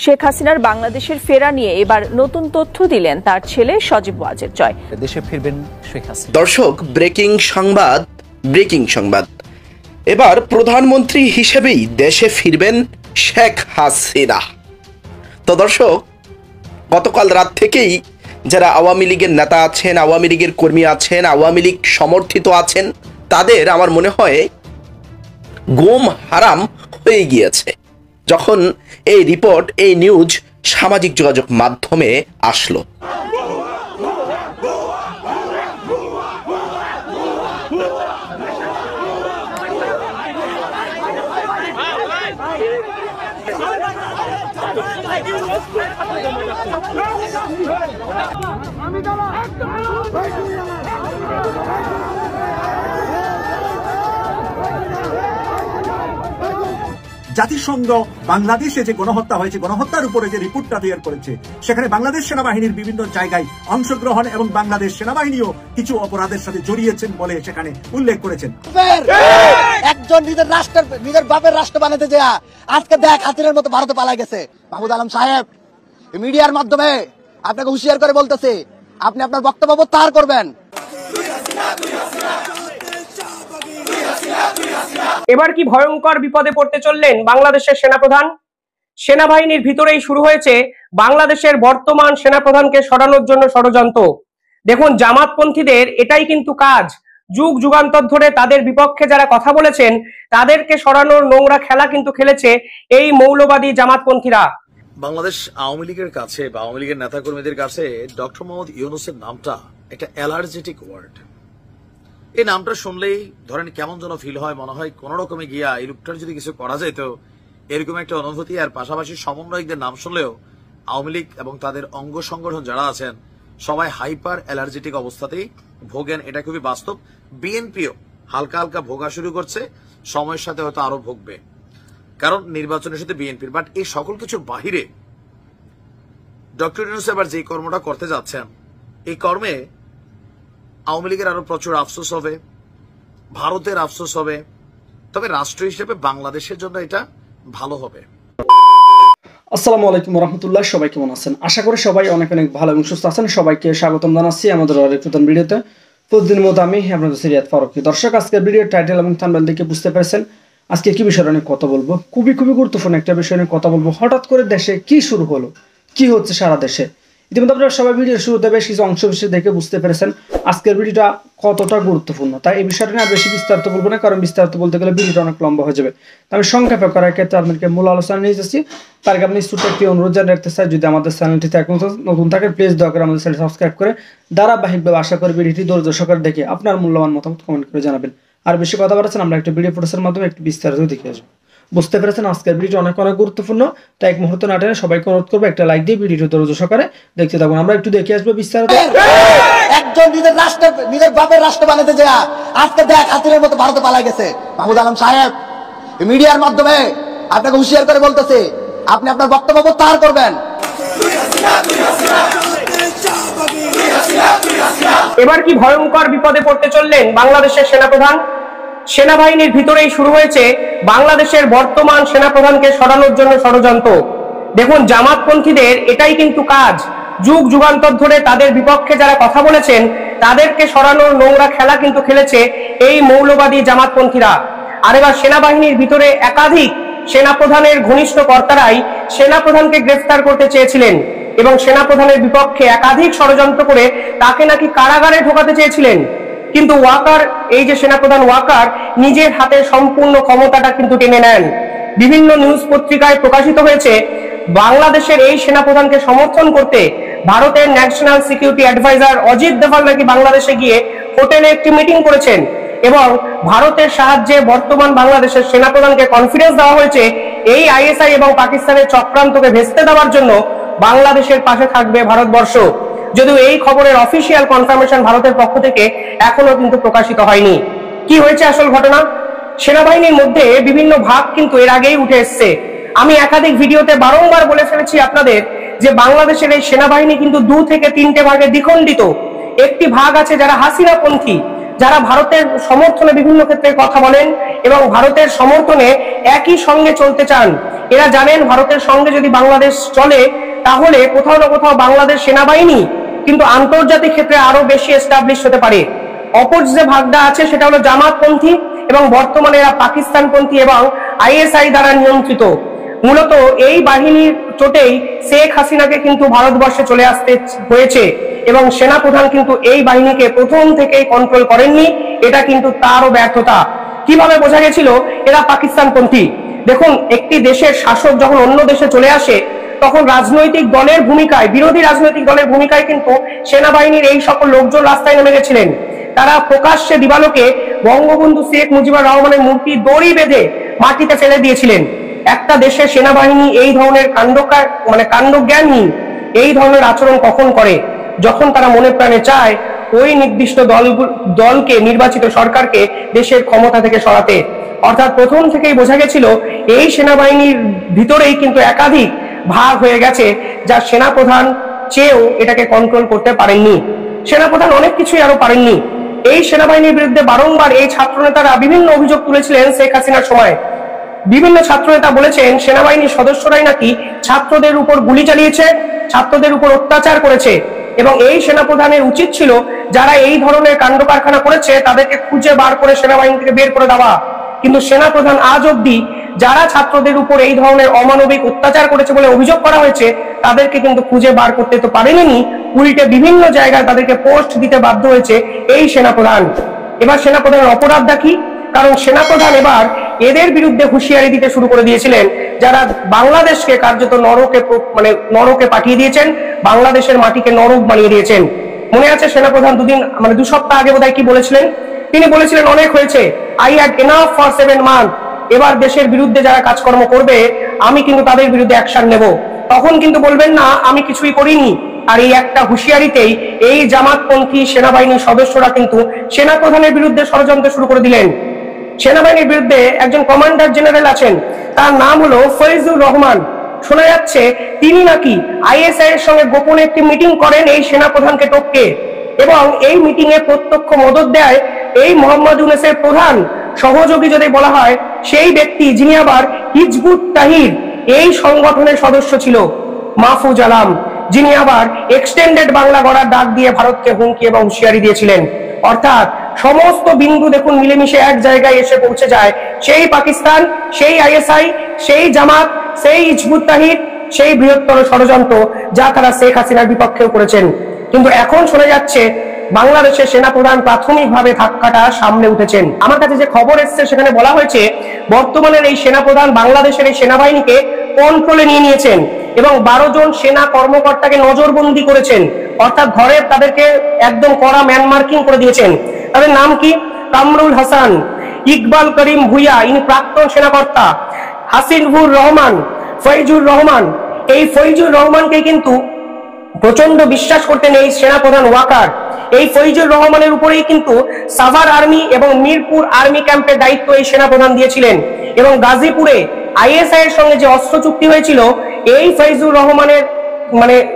শেখ হাসিনার বাংলাদেশের ফেরা নিয়ে এবার নতুন তথ্য দিলেন তার ছেলে সজীব ওয়াজেদ জয়। দেশে ফিরবেন শেখ হাসিনা। দর্শক, ব্রেকিং সংবাদ। এবার প্রধানমন্ত্রী হিসেবেই দেশে ফিরবেন শেখ হাসিনা। তো দর্শক, গতকাল রাত থেকেই যারা আওয়ামী লীগের নেতা আছেন, আওয়ামী লীগের কর্মী আছেন, আওয়ামী লীগ সমর্থিত আছেন, তাদের আমার মনে হয় ঘুম হারাম হয়ে গিয়েছে যখন এই রিপোর্ট, এই নিউজ সামাজিক যোগাযোগ মাধ্যমে আসলো। জাতিসংঘ বাংলাদেশে যে গণহত্যা হয়েছে, গণহত্যার উপরে যে রিপোর্টটা তৈরি করেছে, সেখানে বাংলাদেশ সেনাবাহিনীর বিভিন্ন জায়গায় অংশগ্রহণ এবং বাংলাদেশ সেনাবাহিনীও কিছু অপরাধের সাথে জড়িয়েছেন বলে সেখানে উল্লেখ করেছেন। একজন নিজের বাপের রাষ্ট্র বানাতে যায় আজকে দেখ হাতিরের মতো ভারতে পালাই গেছে। মাহমুদ আলম সাহেব মিডিয়ার মাধ্যমে আপনাকে হুঁশিয়ার করে বলতেছে, আপনি আপনার বক্তব্য প্রত্যাহার করবেন। এবার কি ভয়ঙ্কর বিপদে পড়তে চললেন বাংলাদেশের সেনাপ্রধান? সেনাবাহিনীর ভিতরেই শুরু হয়েছে বাংলাদেশের বর্তমান সেনাপ্রধানকে সরানোর জন্য ষড়যন্ত্র। দেখুন, জামাতপন্থীদের এটাই কিন্তু কাজ। যুগ যুগান্তর ধরে তাদের বিপক্ষে যারা কথা বলেছেন তাদেরকে সরানোর নোংরা খেলা কিন্তু খেলেছে এই মৌলবাদী জামাতপন্থীরা। বাংলাদেশ আওয়ামী লীগের কাছে বা আওয়ামী লীগের নেতাকর্মীদের কাছে ডক্টর মোহাম্মদ ইউনূসের নামটা একটা অ্যালার্জেটিক ওয়ার্ড। এই নামটা শুনলেই ধরেন কেমন যেন ফিল হয়, মনে হয় কোন রকমে গিয়া এই লোকটার যদি কিছু করা যেত, এরকম একটা অনুভূতি। আর পাশাপাশি সমন্বয়কদের নাম শুনলেও আওয়ামী লীগ এবং তাদের অঙ্গ সংগঠন যারা আছেন সবাই হাইপার অ্যালার্জেটিক অবস্থাতেই ভোগেন, এটা খুবই বাস্তব। বিএনপিও হালকা হালকা ভোগা শুরু করছে, সময়ের সাথে হয়তো আরো ভোগবে, কারণ নির্বাচনের সাথে বিএনপির। বাট এই সকল কিছুর বাহিরে ডক্টর ইউনূস এবার যে কর্মটা করতে যাচ্ছেন, এই কর্মে আওয়ামী লীগের আরো প্রচুর আফসোস হবে, ভারতের আফসোস হবে, তবে রাষ্ট্র হিসেবে বাংলাদেশের জন্য এটা ভালো হবে। আসসালামু আলাইকুম রহমতুল্লাহ, সবাই কেমন আছেন? আশা করি সবাই অনেক অনেক ভালো এবং সুস্থ আছেন। সবাইকে স্বাগতম জানাচ্ছি আমাদের আরেক নতুন ভিডিওতে। প্রতিদিনের মতো আমি আপনাদের সিরিয়াত ফারুকী। দর্শক, আজকের ভিডিওর টাইটেল এবং থাম্বনেল দেখে বুঝতে পেরেছেন আজকে কি বিষয় নিয়ে কথা বলবো। খুবই গুরুত্বপূর্ণ একটা বিষয় নিয়ে কথা বলবো। হঠাৎ করে দেশে কি শুরু হলো, কি হচ্ছে সারা দেশে। ইতিমধ্যে আপনারা সবাই ভিডিওর শুরুতে বেশ কিছু অংশ বিশেষ দেখে বুঝতে পেরেছেন আজকের ভিডিওটা কতটা গুরুত্বপূর্ণ। তাই এই বিষয়টা নিয়ে বেশি বিস্তারিত বলবো না, কারণ বিস্তারিত বলতে গেলে ভিডিওটা অনেক লম্বা হয়ে যাবে। আমি সংক্ষেপে করার ক্ষেত্রে আপনাদেরকে মূল আলোচনা নিয়ে যাচ্ছি। তার আগে আপনি ছোট্ট একটি অনুরোধ জানিয়ে রাখতে চাই, যদি আমাদের চ্যানেলটিতে এখন নতুন থাকেন প্লিজ দয়া করে আমাদের চ্যানেল সাবস্ক্রাইব করে ধারাবাহিকভাবে আশা করি ভিডিওটি ধৈর্য সহকারে দেখে আপনার মূল্যবান মতামত কমেন্ট করে জানাবেন। আর বেশি কথা বলেছেন, আমরা একটা ভিডিও ফুটেজের মাধ্যমে একটু বিস্তারিত দেখে আসবো। বুঝতে পেরেছেন আজকের ভিডিওটি অনেক গুরুত্বপূর্ণ, তাই এক মুহূর্ত না টেনে সবাইকে অনুরোধ করবো একটা লাইক দিয়ে ভিডিওটি ধৈর্য সহকারে দেখতে থাকুন। আমরা একটু দেখে আসবো বিস্তারিত। একজন নিজের বাপের রাষ্ট্র বানাতে যায় আজকে দেখ হাতিরের মতো ভারতে পালাই গেছে। মাহমুদ আলম সাহেব মিডিয়ার মাধ্যমে আপনাকে হুঁশিয়ার করে বলতেছে, আপনি আপনার বক্তব্য প্রত্যাহার করবেন। এবার কি ভয়ঙ্কর বিপদে পড়তে চললেন বাংলাদেশের সেনাপ্রধান? সেনাবাহিনীর ভিতরেই শুরু হয়েছে বাংলাদেশের বর্তমান সেনাপ্রধানকে সরানোর জন্য ষড়যন্ত্র। দেখুন, জামাতপন্থীদের এটাই কিন্তু কাজ। যুগ যুগান্তর ধরে তাদের বিপক্ষে যারা কথা বলেছেন তাদেরকে সরানোর নোংরা খেলা কিন্তু খেলেছে এই মৌলবাদী জামাতপন্থীরা। আর এবার সেনাবাহিনীর ভিতরে একাধিক সেনাপ্রধানের ঘনিষ্ঠ কর্তারাই সেনাপ্রধানকে গ্রেফতার করতে চেয়েছিলেন এবং সেনাপ্রধানের বিপক্ষে একাধিক ষড়যন্ত্র করে তাকে নাকি কারাগারে ঢোকাতে চেয়েছিলেন। কিন্তু ওয়াকার, এই যে সেনাপ্রধান ওয়াকার, নিজের হাতে সম্পূর্ণ ক্ষমতাটা কিন্তু টেনে নেন। বিভিন্ন নিউজ পত্রিকায় প্রকাশিত হয়েছে বাংলাদেশের এই সেনাপ্রধানকে সমর্থন করতে ভারতের national security adviser Ajit Doval নাকি বাংলাদেশে গিয়ে হোটেলে একটি মিটিং করেছেন এবং ভারতের সাহায্যে বর্তমান বাংলাদেশের সেনাপ্রধানকে কনফিডেন্স দেওয়া হয়েছে এই আইএসআই এবং পাকিস্তানের চক্রান্তকে ভেস্তে দেওয়ার জন্য বাংলাদেশের পাশে থাকবে ভারতবর্ষ। যদিও এই খবরের অফিসিয়াল কনফার্মেশন ভারতের পক্ষ থেকে এখনো কিন্তু প্রকাশিত হয়নি। কি হয়েছে আসল ঘটনা? সেনাবাহিনীর মধ্যে বিভিন্ন ভাগ কিন্তু এর আগেই উঠে এসছে। আমি একাধিক ভিডিওতে বারংবার বলে ফেলেছি আপনাদের যে বাংলাদেশের এই সেনাবাহিনী কিন্তু 2 থেকে 3টে ভাগে দ্বিখণ্ডিত। একটি ভাগ আছে যারা হাসিনাপন্থী, যারা ভারতের সমর্থনে বিভিন্ন ক্ষেত্রে কথা বলেন এবং ভারতের সমর্থনে একই সঙ্গে চলতে চান, এরা জানেন ভারতের সঙ্গে যদি বাংলাদেশ চলে তাহলে কোথাও না কোথাও বাংলাদেশ সেনাবাহিনী কিন্তু আন্তর্জাতিক ক্ষেত্রে আরো বেশি এস্টাবলিশ হতে পারে। অপর যে ভাগটা আছে সেটা হলো জামাতপন্থী এবং বর্তমানে এরা পাকিস্তানপন্থী এবং আইএসআই দ্বারা নিয়ন্ত্রিত। মূলত এই বাহিনীর চোটেই শেখ হাসিনাকে কিন্তু ভারতবর্ষে চলে আসতে হয়েছে এবং সেনাপ্রধান কিন্তু এই বাহিনীকে প্রথম থেকেই কন্ট্রোল করেননি, এটা কিন্তু তারও ব্যর্থতা। কিভাবে বোঝা গেছিল এরা পাকিস্তানপন্থী? দেখুন, একটি দেশের শাসক যখন অন্য দেশে চলে আসে তখন রাজনৈতিক দলের ভূমিকায়, বিরোধী রাজনৈতিক দলের ভূমিকায় কিন্তু সেনাবাহিনীর এই সকল লোকজন রাস্তায় নেমে গেছিলেন। তারা প্রকাশ্যে দিবালোকে বঙ্গবন্ধু শেখ মুজিবুর রহমানের মূর্তি দড়ি বেঁধে মাটিতে ফেলে দিয়েছিলেন। একটা দেশের সেনাবাহিনী এই ধরনের কাণ্ডজ্ঞানহীন এই ধরনের আচরণ কখন করে? যখন তারা মনে প্রাণে চায় ওই নির্দিষ্ট দলকে, নির্বাচিত সরকারকে দেশের ক্ষমতা থেকে সরাতে। অর্থাৎ প্রথম থেকেই বোঝা গেছিল এই সেনাবাহিনীর ভিতরেই কিন্তু একাধিক ভাগ হয়ে গেছে, যা সেনাপ্রধান চেয়েও এটাকে কন্ট্রোল করতে পারেননি। সেনাপ্রধান অনেক কিছুই আরো পারেননি। এই সেনাবাহিনীর বিরুদ্ধে বারংবার এই ছাত্রনেতারা বিভিন্ন অভিযোগ তুলেছিলেন শেখ হাসিনার সময়। বিভিন্ন ছাত্রনেতা বলেছেন সেনাবাহিনীর সদস্যরাই নাকি ছাত্রদের উপর গুলি চালিয়েছে, ছাত্রদের উপর অত্যাচার করেছে এবং এই সেনাপ্রধানের উচিত ছিল যারা এই ধরনের কাণ্ড কারখানা করেছে তাদেরকে খুঁজে বার করে সেনাবাহিনী থেকে বের করে দেওয়া। কিন্তু সেনাপ্রধান আজ অব্দি যারা ছাত্রদের উপর এই ধরনের অমানবিক অত্যাচার করেছে বলে অভিযোগ করা হয়েছে তাদেরকে কিন্তু খুঁজে বার করতে তো পারেনি, উল্টে বিভিন্ন জায়গায় তাদেরকে পোস্ট দিতে বাধ্য হয়েছে এই সেনাপ্রধান। এবার সেনাপ্রধানের অপরাধটা কি? কারণ সেনাপ্রধান এবার এদের বিরুদ্ধে হুঁশিয়ারি দিতে শুরু করে দিয়েছিলেন যারা বাংলাদেশকে কার্যত নরকে পাঠিয়ে দিয়েছেন, বাংলাদেশের মাটিকে নরক বানিয়ে দিয়েছেন। মনে আছে সেনাপ্রধান দু সপ্তাহ আগে বোধহয় কি বলেছিলেন? তিনি বলেছিলেন অনেক হয়েছে, I had enough for 7 month. এবার দেশের বিরুদ্ধে যারা কাজকর্ম করবে আমি কিন্তু তাদের বিরুদ্ধে অ্যাকশন নেব। তখন কিন্তু বলবেন না আমি কিছুই করিনি। আর এই একটা হুঁশিয়ারিতেই এই জামাতপন্থী সেনাবাহিনীর সদস্যরা কিন্তু সেনাপ্রধানের বিরুদ্ধে ষড়যন্ত্র শুরু করে দিলেন। সেনাবাহিনীর বিরুদ্ধে একজন কমান্ডার জেনারেল আছেন, তার নাম হলো ফৈজুর রহমান। শোনা যাচ্ছে তিনি নাকি আইএসআই এর সঙ্গে গোপনে একটি মিটিং করেন এই সেনাপ্রধানকে টপকে, এবং এই মিটিং এ প্রত্যক্ষ মদত দেয় এই মোহাম্মদ ইউনূসের প্রধান সহযোগী যদি বলা হয় সেই ব্যক্তি, যিনি আবার হিজবুত তাহরির এই সংগঠনের সদস্য ছিল, মাহফুজ আলম, যিনি আবার এক্সটেন্ডেড বাংলা গড়ার ডাক দিয়ে ভারতকে হুমকি এবং হুঁশিয়ারি দিয়েছিলেন। অর্থাৎ সমস্ত বিন্দু দেখুন মিলেমিশে এক জায়গায় এসে পৌঁছে যায়, সেই পাকিস্তান, সেই আইএসআই, সেই জামাত, সেই হিজবুত তাহরির, সেই বৃহত্তর ষড়যন্ত্র যা তারা শেখ হাসিনার বিপক্ষেও করেছেন। কিন্তু এখন শোনা যাচ্ছে বাংলাদেশের সেনাপ্রধান প্রাথমিকভাবে ধাক্কাটা সামনে উঠেছেন। আমার কাছে যে খবর এসেছে সেখানে বলা হয়েছে বর্তমানের এই সেনাপ্রধান বাংলাদেশের এই সেনাবাহিনীকে কন্ট্রোলে নিয়ে নিয়েছেন এবং 12 জন সেনা কর্মকর্তাকে নজরবন্দি করেছেন, অর্থাৎ ঘরে তাদেরকে একদম কড়া ম্যান মার্কিং করে দিয়েছেন। তাদের নাম কি? কামরুল হাসান, ইকবাল করিম ভুইয়া, ইনি প্রাক্তন সেনাকর্তা, হাসিনুর রহমান, ফৈজুর রহমান। এই ফৈজুর রহমানকে কিন্তু প্রচন্ড বিশ্বাস করতেন এই সেনাপ্রধান ওয়াকার। এই ফৈজুর রহমানের উপরেই কিন্তু সাভার আর্মি এবং মিরপুর আর্মি ক্যাম্পের দায়িত্ব এই সেনাপ্রধান দিয়েছিলেন এবং গাজীপুরে আইএসআই এর সঙ্গে যে অস্ত্র চুক্তি হয়েছিল এই ফৈজুর রহমানের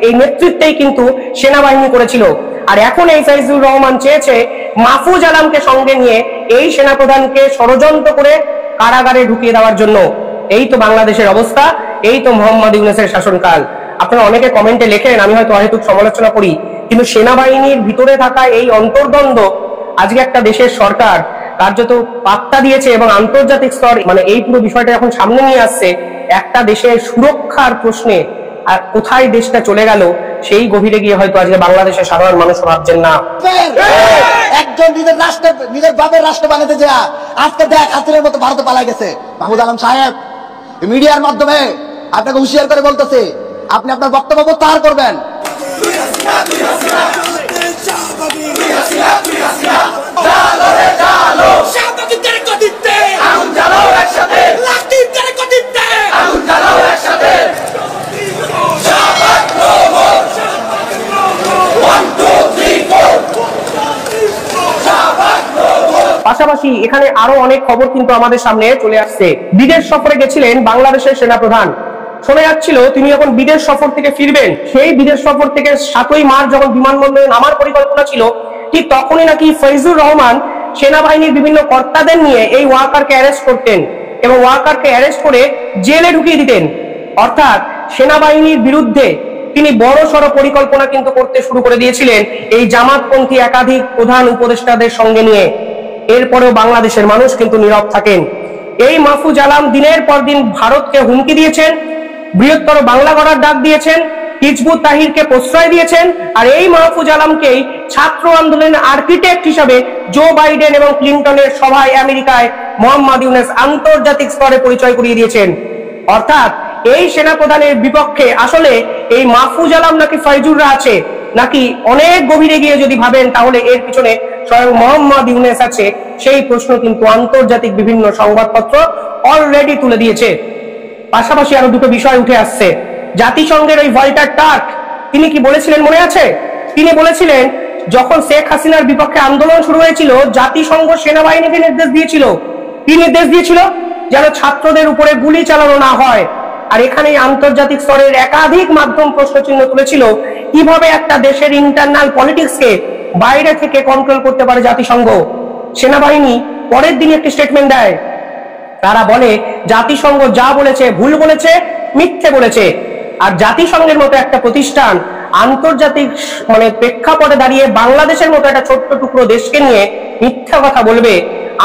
এই নেতৃত্বেই কিন্তু সেনাবাহিনী করেছিল। আর এখন এই ফৈজুর রহমান চেয়েছে মাহফুজ আলমকে সঙ্গে নিয়ে এই সেনাপ্রধানকে ষড়যন্ত্র করে কারাগারে ঢুকিয়ে দেওয়ার জন্য। এই তো বাংলাদেশের অবস্থা, এই তো মোহাম্মদ ইউনূসের শাসনকাল। আপনারা অনেকে কমেন্টে লেখেন আমি হয়তো অহেতুক সমালোচনা করি, কিন্তু সেনাবাহিনীর ভিতরে থাকা এই অন্তর্দ্বন্দ্ব আজকে একটা দেশের সরকার কার্যত পাত্তা দিয়েছে এবং আন্তর্জাতিক স্তর এই পুরো বিষয়টা যখন সামনে নিয়ে আসছে, একটা দেশের সুরক্ষার প্রশ্নে আর কোথায় দেশটা চলে গেল সেই গভীরে গিয়ে হয়তো আজকে বাংলাদেশের সাধারণ মানুষ ভাবছেন না। একজন নিজের বাপের রাষ্ট্র বানাতে যা আজকে দেখ হাসিনের মতো ভারতে পালা গেছে। মাহমুদ আলম সাহেব মিডিয়ার মাধ্যমে আপনাকে হুঁশিয়ার করে বলতেছে আপনি আপনার বক্তব্য প্রত্যাহার করবেন। পাশাপাশি এখানে আরো অনেক খবর কিন্তু আমাদের সামনে চলে আসছে। বিদেশ সফরে গেছিলেন বাংলাদেশের সেনাপ্রধান। শোনা যাচ্ছিল তিনি যখন বিদেশ সফর থেকে ফিরবেন, সেই বিদেশ সফর থেকে 7ই মার্চ যখন বিমানবন্দরে নামার পরিকল্পনা ছিল, ঠিক তখনই নাকি ফৈজুর রহমান সেনাবাহিনীর বিভিন্ন কর্তাদের নিয়ে এই ওয়াকারকে অ্যারেস্ট করতেন এবং ওয়াকারকে অ্যারেস্ট করে জেলে ঢুকিয়ে দিতেন। অর্থাৎ সেনাবাহিনীর বিরুদ্ধে তিনি বড় সড় পরিকল্পনা কিন্তু করতে শুরু করে দিয়েছিলেন এই জামাতপন্থী একাধিক প্রধান উপদেষ্টাদের সঙ্গে নিয়ে। এরপরেও বাংলাদেশের মানুষ কিন্তু নীরব থাকেন। এই মাহফুজ আলম দিনের পর দিন ভারতকে হুমকি দিয়েছেন, বৃহত্তর বাংলা গড়ার ডাক দিয়েছেন, হিজবুত তাহিরকে প্রশ্রয় দিয়েছেন, আর এই মাহফুজ আলমকেই ছাত্র আন্দোলনের আর্কিটেক্ট হিসাবে জো বাইডেন এবং ক্লিন্টনের সভায় আমেরিকায় মোহাম্মদ ইউনূস আন্তর্জাতিক স্তরে পরিচয় করিয়ে দিয়েছেন। অর্থাৎ এই সেনাপ্রধানের বিপক্ষে আসলে এই মাহফুজ আলম নাকি ফয়জুররা আছে, নাকি অনেক গভীরে গিয়ে যদি ভাবেন তাহলে এর পিছনে স্বয়ং মোহাম্মদ ইউনূস আছে, সেই প্রশ্ন কিন্তু আন্তর্জাতিক বিভিন্ন সংবাদপত্র অলরেডি তুলে দিয়েছে। পাশাপাশি আরো দুটো বিষয় উঠে আসছে। জাতিসংঘের ওই ভল্টার টার্ক তিনি কি বলেছিলেন মনে আছে? তিনি বলেছিলেন যখন শেখ হাসিনার বিপক্ষে আন্দোলন শুরু হয়েছিল জাতিসংঘ সেনাবাহিনীকে নির্দেশ দিয়েছিল, কি নির্দেশ দিয়েছিল? যেন ছাত্রদের উপরে গুলি চালানো না হয়। আর এখানে আন্তর্জাতিক স্তরের একাধিক মাধ্যম প্রশ্নচিহ্ন তুলেছিল কিভাবে একটা দেশের ইন্টারনাল পলিটিক্সকে বাইরে থেকে কন্ট্রোল করতে পারে জাতিসংঘ। সেনাবাহিনী পরের দিন একটি স্টেটমেন্ট দেয়, তারা বলে জাতিসংঘ যা বলেছে ভুল বলেছে, মিথ্যে বলেছে। আর জাতিসংঘের মতো একটা প্রতিষ্ঠান আন্তর্জাতিক প্রেক্ষাপটে দাঁড়িয়ে বাংলাদেশের মতো একটা ছোট্ট টুকরো দেশকে নিয়ে মিথ্যা কথা বলবে,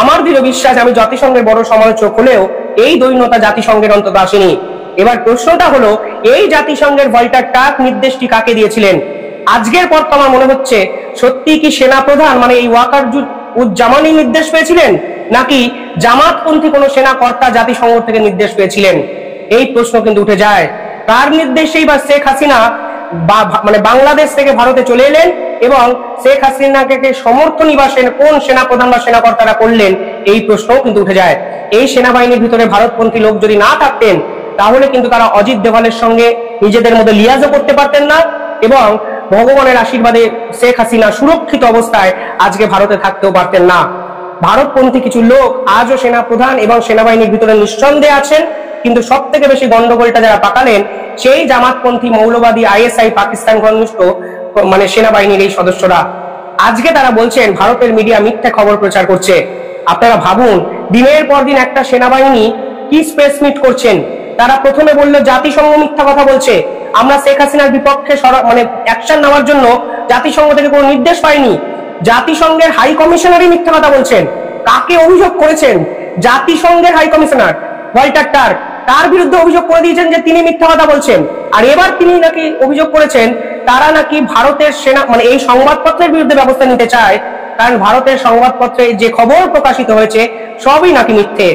আমার দৃঢ় বিশ্বাস আমি জাতিসংঘের বড় সমালোচক হলেও এই দৈন্যতা জাতিসংঘের অন্তত আসেনি। এবার প্রশ্নটা হলো এই জাতিসংঘের ভল্টার টার্ক নির্দেশটি কাকে দিয়েছিলেন? আজকের পর তো আমার মনে হচ্ছে সত্যি কি সেনাপ্রধান এই ওয়াকার উজ্জামানি নির্দেশ পেয়েছিলেন, নাকি জামাতপন্থী কোনো সেনা কর্তা জাতিসংঘ থেকে নির্দেশ পেয়েছিলেন? এই প্রশ্ন কিন্তু উঠে যায়। কার নির্দেশেই বা শেখ হাসিনা বাংলাদেশ থেকে ভারতে চলে এলেন এবং শেখ হাসিনাকে সমর্থন নিবাসেন কোন সেনাপ্রধান বা সেনাকর্তারা করলেন, এই প্রশ্নও কিন্তু উঠে যায়। এই সেনাবাহিনীর ভিতরে ভারতপন্থী লোক যদি না থাকতেন তাহলে কিন্তু তারা অজিত দোভালের সঙ্গে নিজেদের মধ্যে লিয়াজও করতে পারতেন না এবং ভগবানের আশীর্বাদে শেখ হাসিনা সুরক্ষিত অবস্থায় আজকে ভারতে থাকতেও পারতেন না। ভারতপন্থী কিছু লোক আজও সেনাপ্রধান এবং সেনাবাহিনীর ভিতরে নিঃসন্দেহে আছেন, কিন্তু সব থেকে বেশি গন্ডগোলটা যারা পাকালেন সেই জামাতপন্থী মৌলবাদী আইএসআই পাকিস্তান ঘনিষ্ঠ সেনাবাহিনীর এই সদস্যরা। আজকে তারা বলছেন ভারতের মিডিয়া মিথ্যা খবর প্রচার করছে। আপনারা ভাবুন দিনের পর দিন একটা সেনাবাহিনী কি স্পেস মিট করছেন। তারা প্রথমে বললো জাতিসংঘ মিথ্যা কথা বলছে, আমরা শেখ হাসিনার বিপক্ষে অ্যাকশন নেওয়ার জন্য জাতিসংঘ থেকে কোনো নির্দেশ পাইনি। জাতিসংঘের হাই কমিশনারই মিথ্যা কথা বলছেন। কাকে অভিযোগ করেছেন? জাতিসংঘের হাই কমিশনার ভল্টার টার্ক, তার বিরুদ্ধে অভিযোগ করে দিয়েছেন যে তিনি মিথ্যা কথা বলছেন। আর এবার তিনি নাকি অভিযোগ করেছেন তারা নাকি ভারতের সেনা এই সংবাদপত্রের বিরুদ্ধে ব্যবস্থা নিতে চায়, কারণ ভারতের সংবাদপত্রে যে খবর প্রকাশিত হয়েছে সবই নাকি মিথ্যে।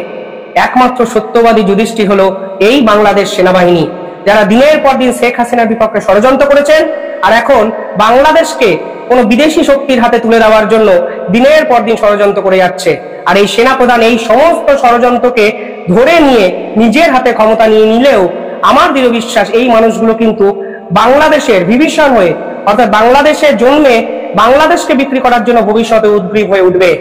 একমাত্র সত্যবাদী যুধিষ্ঠির হলো এই বাংলাদেশ সেনাবাহিনী, যারা দিনের পর দিন শেখ হাসিনার বিপক্ষে ষড়যন্ত্র করেছেন আর এখন বাংলাদেশকে কোনো বিদেশি শক্তির হাতে তুলে দেওয়ার জন্য দিনের পর দিন ষড়যন্ত্র করে যাচ্ছে। আর এই সেনাপ্রধান এই সমস্ত ষড়যন্ত্রকে ধরে নিয়ে নিজের হাতে ক্ষমতা নিয়ে নিলেও আমার দৃঢ় বিশ্বাস এই মানুষগুলো কিন্তু বাংলাদেশের বিভীষণ হয়ে, অর্থাৎ বাংলাদেশের জন্মে বাংলাদেশকে বিক্রি করার জন্য ভবিষ্যতে উদ্গ্রীব হয়ে উঠবে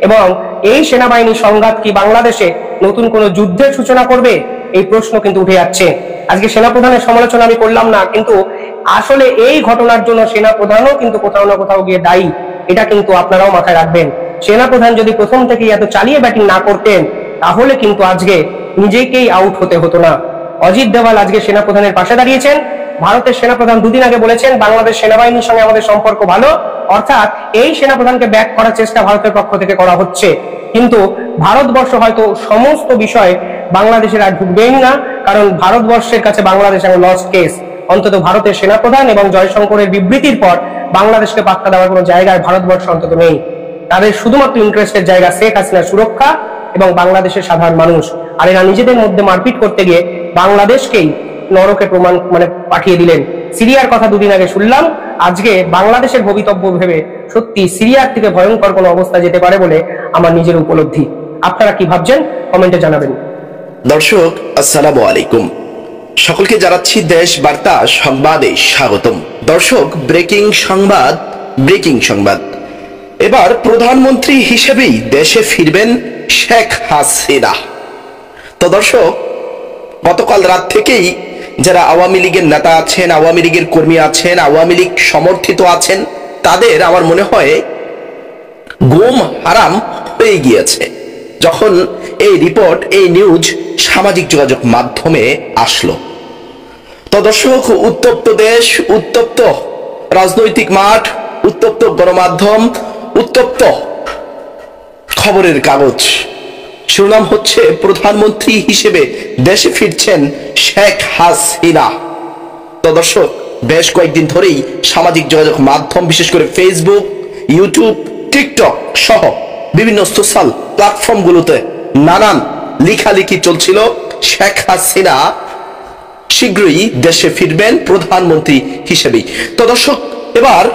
এবং এই সেনাবাহিনী সংঘাত কি বাংলাদেশে নতুন কোনো যুদ্ধের সূচনা করবে, এই প্রশ্ন কিন্তু উঠে যাচ্ছে। আজকে সেনাপ্রধানের সমালোচনা আমি করলাম না, কিন্তু আসলে এই ঘটনার জন্য সেনাপ্রধানও কিন্তু কোথাও না কোথাও গিয়ে দায়ী, এটা কিন্তু আপনারাও মাথায় রাখবেন। সেনাপ্রধান যদি প্রথম থেকেই এত চালিয়ে ব্যাটিং না করতেন তাহলে কিন্তু আজকে নিজেকেই আউট হতে হতো না। অজিত দোভাল আজকে সেনাপ্রধানের পাশে দাঁড়িয়েছেন। ভারতের সেনাপ্রধান দুদিন আগে বলেছেন বাংলাদেশ সেনাবাহিনীর সঙ্গে আমাদের সম্পর্ক ভালো, অর্থাৎ এই সেনাপ্রধানকে ব্যাক করার চেষ্টা ভারতের পক্ষ থেকে করা হচ্ছে। কিন্তু ভারতবর্ষ হয়তো সমস্ত বিষয় বাংলাদেশের আর ঢুকবেই না, কারণ ভারতবর্ষের কাছে বাংলাদেশ এখন লস্ট কেস। অন্তত ভারতের সেনাপ্রধান এবং জয়শঙ্করের বিবৃতির পর বাংলাদেশকে পাত্তা দেওয়ার কোনো জায়গায় ভারতবর্ষ অন্তত নেই। তাদের শুধুমাত্র ইন্টারেস্টের জায়গা শেখ হাসিনার সুরক্ষা এবং বাংলাদেশের সাধারণ মানুষ। আর এরা নিজেদের মধ্যে মারপিট করতে গিয়ে বাংলাদেশকেই নরকে প্রমাণ পাঠিয়ে দিলেন। সিরিয়ার কথা দুদিন আগে শুনলাম, আজকে বাংলাদেশের ভবিতব্য ভেবে সত্যি সিরিয়ার থেকে ভয়ঙ্কর কোনো অবস্থা যেতে পারে বলে আমার নিজের উপলব্ধি। আপনারা কি ভাবছেন কমেন্টে জানাবেন। দর্শক আসসালামু আলাইকুম, সকলকে জানাচ্ছি দেশ বার্তা সংবাদে স্বাগতম। দর্শক ব্রেকিং সংবাদ, এবার প্রধানমন্ত্রী হিসেবেই দেশে ফিরবেন শেখ হাসিনা। তো দর্শক গতকাল রাত থেকেই যারা আওয়ামী লীগের নেতা আছেন, আওয়ামী লীগের কর্মী আছেন, আওয়ামী লীগ সমর্থিত আছেন, তাদের আমার মনে হয় ঘুম হারাম হয়ে গিয়েছে যখন এই রিপোর্ট, এই নিউজ সামাজিক যোগাযোগ মাধ্যমে আসলো। তো দর্শক, উত্তপ্ত দেশ, উত্তপ্ত রাজনৈতিক মাঠ, উত্তপ্ত গণমাধ্যম, উত্তপ্ত খবরের কাগজ। শিরোনাম হচ্ছে প্রধানমন্ত্রী হিসেবে দেশে ফিরছেন শেখ হাসিনা। তো দর্শক, বেশ কয়েকদিন ধরেই সামাজিক যোগাযোগ মাধ্যম, বিশেষ করে ফেসবুক, ইউটিউব, টিকটক সহ বিভিন্ন সোশ্যাল প্ল্যাটফর্মগুলোতে নানান লেখালেখি চলছিল শেখ হাসিনা শীঘ্রই দেশে ফিরবেন প্রধানমন্ত্রী হিসেবেই। তো দর্শক, এবার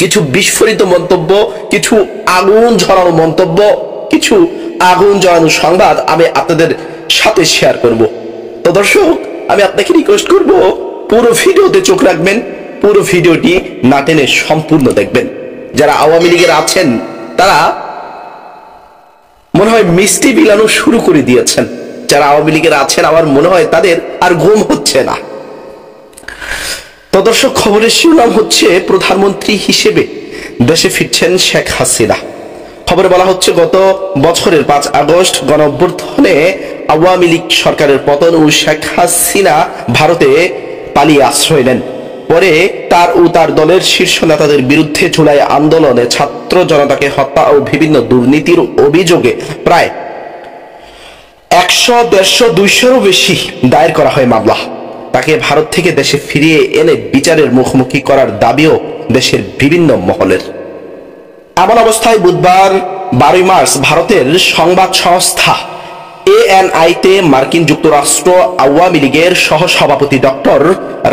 কিছু বিস্ফোরিত মন্তব্য, কিছু আগুন ঝরানো মন্তব্য, কিছু আগুন জ্বালানো সংবাদ আমি আপনাদের সাথে শেয়ার করব। তো দর্শক, আমি আপনাকে রিকোয়েস্ট করব পুরো ভিডিওতে চোখ রাখবেন, পুরো ভিডিওটি না টেনে সম্পূর্ণ দেখবেন। যারা আওয়ামী লীগের আছেন তারা মনে হয় মিষ্টি বিলানো শুরু করে দিয়েছেন। যারা আওয়ামী লীগের আছেন আমার মনে হয় তাদের আর ঘুম হচ্ছে না। তো দর্শক, খবরের শিরোনাম হচ্ছে প্রধানমন্ত্রী হিসেবে দেশে ফিরছেন শেখ হাসিনা। খবরে বলা হচ্ছে গত বছরের 5 আগস্ট গণঅভ্যুত্থানে আওয়ামী লীগ সরকারের পতন ও শেখ হাসিনা ভারতে পালিয়ে আশ্রয় নেন। পরে তার ও তার দলের শীর্ষ নেতাদের বিরুদ্ধে জুলাই আন্দোলনে ছাত্র জনতাকে হত্যা ও বিভিন্ন দুর্নীতির অভিযোগে প্রায় 100, 150, 200-রও বেশি দায়ের করা হয় মামলা। তাকে ভারত থেকে দেশে ফিরিয়ে এনে বিচারের মুখোমুখি করার দাবিও দেশের বিভিন্ন মহলের। এমন অবস্থায় বুধবার 12 মার্চ ভারতের সংবাদ সংস্থা ANI-তে মার্কিন যুক্তরাষ্ট্র আওয়ামী লীগের সহসভাপতি ডক্টর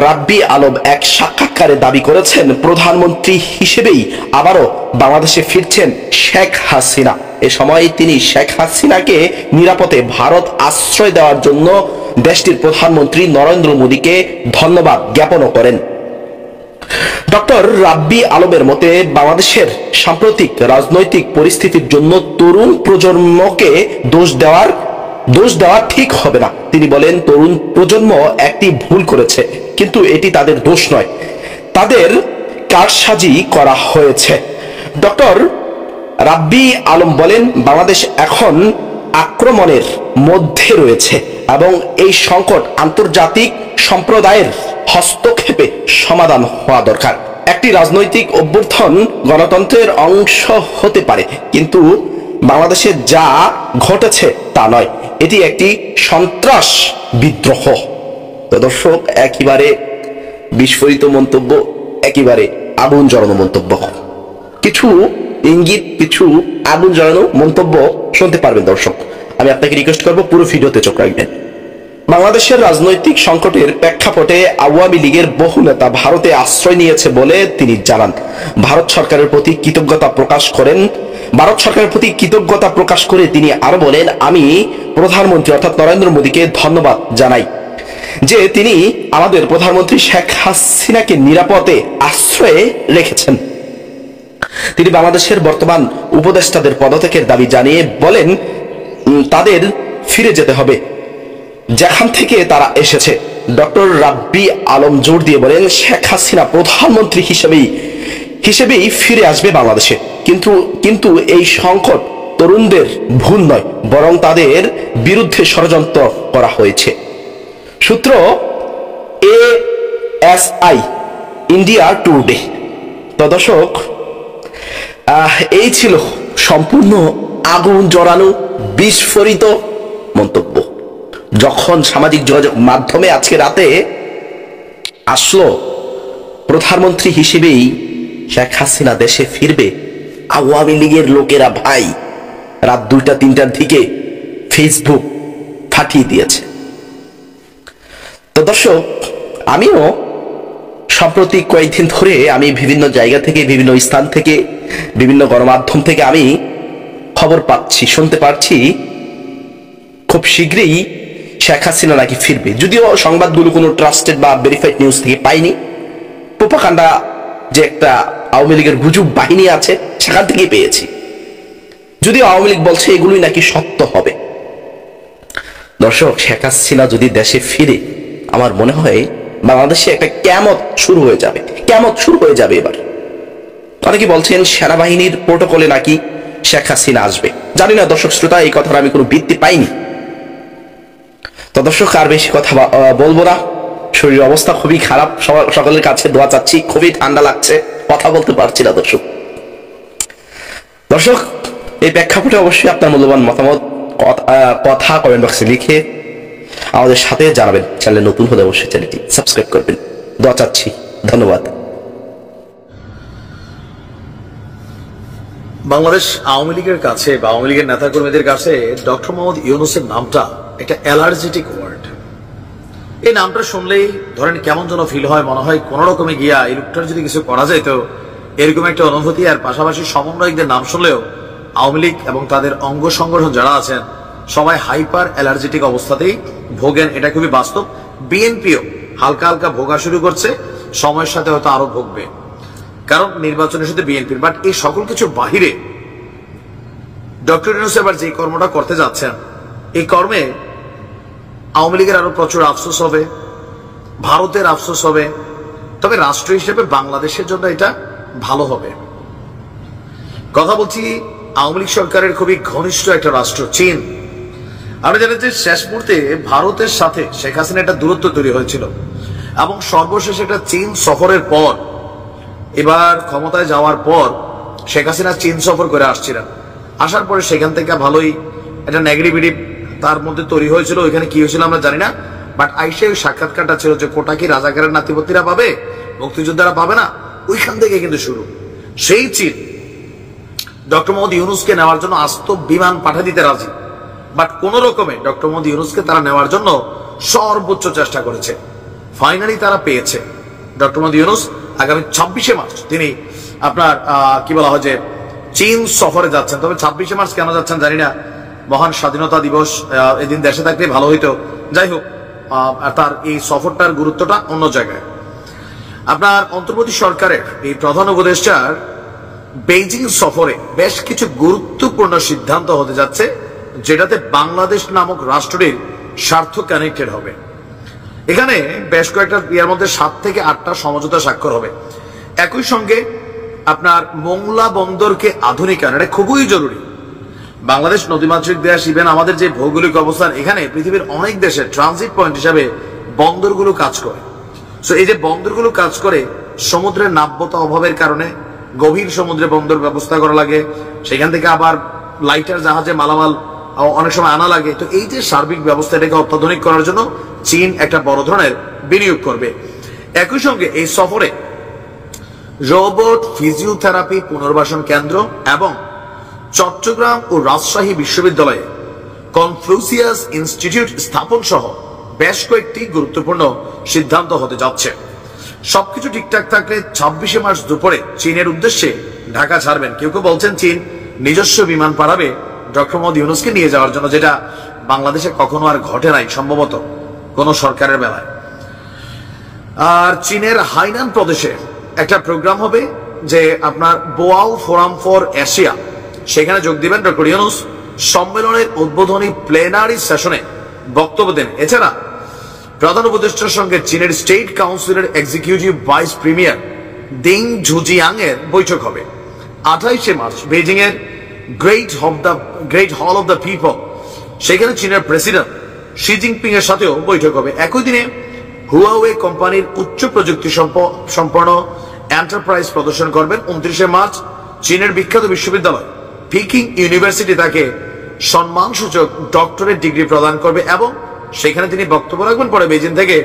রাব্বি আলম এক সাক্ষাৎকারে দাবি করেছেন প্রধানমন্ত্রী হিসেবেই আবারও বাংলাদেশে ফিরছেন শেখ হাসিনা। এ সময় তিনি শেখ হাসিনাকে নিরাপদে ভারত আশ্রয় দেওয়ার জন্য দেশটির প্রধানমন্ত্রী নরেন্দ্র মোদীকে ধন্যবাদ জ্ঞাপনও করেন। ডক্টর রাব্বি আলমের মতে বাংলাদেশের সাম্প্রতিক রাজনৈতিক পরিস্থিতির জন্য তরুণ প্রজন্মকে দোষ দেওয়া ঠিক হবে না। তিনি বলেন, তরুণ প্রজন্ম একটি ভুল করেছে, কিন্তু এটি তাদের দোষ নয়, তাদের কারসাজি করা হয়েছে। ডক্টর রাব্বি আলম বলেন, বাংলাদেশ এখন আক্রমণের মধ্যে রয়েছে এবং এই সংকট আন্তর্জাতিক সম্প্রদায়ের হস্তক্ষেপে সমাধান হওয়া দরকার। একটি রাজনৈতিক অভ্যুত্থান গণতন্ত্রের অংশ হতে পারে, কিন্তু বাংলাদেশে যা ঘটেছে তা নয়, এটি একটি সন্ত্রাস বিদ্রোহ। তো দর্শক, একেবারে বিস্ফোরিত মন্তব্য, একেবারে আগুন জ্বালানো মন্তব্য। কিছু ইঙ্গিত, কিছু আগুন জ্বালানো মন্তব্য শুনতে পারবেন দর্শক। আমি আপনাকে রিকোয়েস্ট করবো পুরো ভিডিওতে চোখ রাখবেন। বাংলাদেশের রাজনৈতিক সংকটের প্রেক্ষাপটে আওয়ামী লীগের বহু নেতা ভারতে আশ্রয় নিয়েছে বলে তিনি জানান। ভারত সরকারের প্রতি কৃতজ্ঞতা প্রকাশ করে তিনি আরো বলেন, আমি প্রধানমন্ত্রী অর্থাৎ নরেন্দ্র মোদীকে ধন্যবাদ জানাই যে তিনি আমাদের প্রধানমন্ত্রী শেখ হাসিনাকে নিরাপদে আশ্রয়ে রেখেছেন। তিনি বাংলাদেশের বর্তমান উপদেষ্টাদের পদত্যাগের দাবি জানিয়ে বলেন, তাদের ফিরে যেতে হবে যেখান থেকে তারা এসেছে। ডক্টর রাব্বি আলম জোর দিয়ে বলেন, শেখ হাসিনা প্রধানমন্ত্রী হিসেবেই ফিরে আসবে বাংলাদেশে, কিন্তু এই সংকট তরুণদের ভুল নয়, বরং তাদের বিরুদ্ধে ষড়যন্ত্র করা হয়েছে। সূত্র ASI ইন্ডিয়া টুডে। তো দর্শক, এই ছিল সম্পূর্ণ আগুন জ্বালানো বিস্ফোরিত মন্তব্য। যখন সামাজিক যোগাযোগ মাধ্যমে আজকে রাতে আসলো প্রধানমন্ত্রী হিসেবেই শেখ হাসিনা দেশে ফিরবে, আওয়ামী লীগের লোকেরা ভাই রাত 2টা 3টার দিকে ফেসবুক ফাটিয়ে দিয়েছে। তো দর্শক, আমিও সম্প্রতি কয়েকদিন ধরে আমি বিভিন্ন জায়গা থেকে, বিভিন্ন স্থান থেকে, বিভিন্ন গণমাধ্যম থেকে আমি খবর পাচ্ছি, শুনতে পাচ্ছি খুব শীঘ্রই শেখ হাসিনা নাকি ফিরবে। যদিও সংবাদগুলো কোনো ট্রাস্টেড বা ভেরিফাইড নিউজ থেকে পাইনি, প্রোপাগান্ডা যে একটা আওয়ামী লীগের গুজব বাহিনী আছে সেখান থেকেই পেয়েছি। যদিও আওয়ামী লীগ বলছে এগুলোই নাকি সত্য হবে। দর্শক, শেখ হাসিনা যদি দেশে ফিরে, আমার মনে হয় বাংলাদেশে একটা কিয়ামত শুরু হয়ে যাবে। এবার অনেকে বলছেন সেনাবাহিনীর প্রোটোকলে নাকি শেখ হাসিনা আসবে। জানি না দর্শক শ্রোতা, এই কথার আমি কোনো ভিত্তি পাইনি। তো দর্শক আর বেশি কথা বলবো না, শরীরের অবস্থা খুবই খারাপ, সকলের কাছে দোয়া চাচ্ছি, খুবই ঠান্ডা লাগছে, কথা বলতে পারছি না দর্শক এই প্রেক্ষাপটে অবশ্যই আপনার মূল্যবান মতামত কথা কমেন্ট বক্সে লিখে আমাদের সাথে জানাবেন। চ্যানেলে নতুন হলে অবশ্যই চ্যানেলটি সাবস্ক্রাইব করবেন, দোয়া চাচ্ছি। ধন্যবাদ। বাংলাদেশ আওয়ামী লীগের কাছে বা আওয়ামী লীগের নেতাকর্মীদের কাছে ডক্টর মোহাম্মদ ইউনূসের নামটা একটা অ্যালার্জেটিক ওয়ার্ড। এই নামটা শুনলেই ধরেন কেমন যেন ফিল হয়, মনে হয় কোন রকমে গিয়া এই লোকটার যদি কিছু করা যায় তো এরকম একটা অনুভূতি। আর পাশাপাশি সমন্বয়কদের নাম শুনলেও আওয়ামী লীগ এবং তাদের অঙ্গ সংগঠন যারা আছেন সবাই হাইপার অ্যালার্জেটিক অবস্থাতেই ভোগেন, এটা খুবই বাস্তব। বিএনপিও হালকা হালকা ভোগা শুরু করছে, সময়ের সাথে হয়তো আরো ভোগবে, কারণ নির্বাচনের সাথে বিএনপির। বাট এই সকল কিছুর বাহিরে ডক্টর ইউনূস এবার যে কর্মটা করতে যাচ্ছেন, এই কর্মে আওয়ামী লীগের আরো প্রচুর আফসোস হবে, ভারতের আফসোস হবে, তবে রাষ্ট্র হিসেবে বাংলাদেশের জন্য এটা ভালো হবে। কথা বলছি আওয়ামী লীগ সরকারের খুবই ঘনিষ্ঠ একটা রাষ্ট্র চীন। আমরা জানি যে শেষ মুহূর্তে ভারতের সাথে শেখ হাসিনা একটা দূরত্ব তৈরি হয়েছিল এবং সর্বশেষ একটা চীন সফরের পর, এবার ক্ষমতায় যাওয়ার পর শেখ হাসিনা চীন সফর করে আসছিলেন। আসার পরে সেখান থেকে ভালোই একটা নেগেটিভিটি তার মধ্যে তৈরি হয়েছিল। ওইখানে কি হয়েছিল আমরা জানি না, বাট আইসে ওই সাক্ষাৎকারটা ছিল যে কোটা কি রাজাকারের নাতিপতিরা পাবে, মুক্তিযোদ্ধারা পাবে না, ওইখান থেকে কিন্তু শুরু। সেই চীন ডক্টর মোহাম্মদ ইউনূসকে নেওয়ার জন্য আস্ত বিমান পাঠিয়ে দিতে রাজি, বাট কোন রকমে ডক্টর মোহাম্মদ ইউনূসকে তারা নেওয়ার জন্য সর্বোচ্চ চেষ্টা করেছে। ফাইনালি তারা পেয়েছে। ডক্টর মোহাম্মদ ইউনূস আগামী 26শে মার্চ তিনি আপনার কি বলা হয় যে চীন সফরে যাচ্ছেন। তবে 26শে মার্চ কেন যাচ্ছেন জানি না, মহান স্বাধীনতা দিবস এদিন দেশে থাকলে ভালো হইতো। যাই হোক, তার এই সফরটার গুরুত্বটা অন্য জায়গায়। আপনার অন্তর্বর্তী সরকারের এই প্রধান উপদেষ্টার বেইজিং সফরে বেশ কিছু গুরুত্বপূর্ণ সিদ্ধান্ত হতে যাচ্ছে, যেটাতে বাংলাদেশ নামক রাষ্ট্রের স্বার্থ কানেক্টেড হবে। এখানে বেশ কয়েকটা ইয়ার মধ্যে 7 থেকে 8টা সমঝোতা স্বাক্ষর হবে। একই সঙ্গে আপনার মোংলা বন্দরকে আধুনিকায়ন, এটা খুবই জরুরি। বাংলাদেশ নদীমাতৃক দেশ, ইভেন আমাদের যে ভৌগোলিক অবস্থান, এখানে পৃথিবীর অনেক দেশে ট্রানজিট পয়েন্ট হিসাবে বন্দরগুলো কাজ করে। সো এই যে বন্দরগুলো কাজ করে, সমুদ্রের নাব্যতা অভাবের কারণে গভীর সমুদ্রে বন্দর ব্যবস্থা করা লাগে, সেখান থেকে আবার লাইটার জাহাজে মালামাল অনেক সময় আনা লাগে। তো এই যে সার্বিক ব্যবস্থা, এটাকে অত্যাধুনিক করার জন্য চীন একটা বড় ধরনের বিনিয়োগ করবে। একই সঙ্গে এই সফরে রোবট ফিজিওথেরাপি পুনর্বাসন কেন্দ্র এবং চট্টগ্রাম ও রাজশাহী বিশ্ববিদ্যালয়ে কনফুসিয়াস ইনস্টিটিউট স্থাপন সহ বেশ কয়েকটি গুরুত্বপূর্ণ সিদ্ধান্ত হতে যাচ্ছে। সবকিছু ঠিকঠাক থাকলে 26শে মার্চ দুপুরে চীনের উদ্দেশ্যে ঢাকা ছাড়বেন। কেউ কেউ বলছেন চীন নিজস্ব বিমান পাঠাবে ডক্টর মোহাম্মদ ইউনূসকে নিয়ে যাওয়ার জন্য, যেটা বাংলাদেশে কখনো আর ঘটে নাই সম্ভবত কোন সরকারের বেলায়। আর চীনের হাইনান প্রদেশে একটা প্রোগ্রাম হবে যে আপনার বোয়াও ফোরাম ফর এশিয়া, সেখানে যোগ দিবেন ডক্টর ইউনূস। সম্মেলনের উদ্বোধনী প্লেনারি সেশনে বক্তব্য দেন। এছাড়া প্রধান উপদেষ্টার সঙ্গে চীনের স্টেট কাউন্সিলের এক্সিকিউটিভ ভাইস প্রিমিয়ার দিং ঝুজিয়াং এর বৈঠক হবে। 28শে মার্চ বেজিং এর গ্রেট হল অব দ্য পিপল, সেখানে চীনের প্রেসিডেন্ট শি জিনপিং এর সাথেও বৈঠক হবে। একই দিনে হুয়াওয়ে কোম্পানির উচ্চ প্রযুক্তি সম্পন্ন এন্টারপ্রাইজ প্রদর্শন করবেন। 29শে মার্চ চীনের বিখ্যাত বিশ্ববিদ্যালয় পিকিং ইউনিভার্সিটি তাকে সম্মানসূচক ডক্টরেট ডিগ্রি প্রদান করবে এবং সেখানে তিনি বক্তব্য রাখবেন। পরে বেজিং থেকে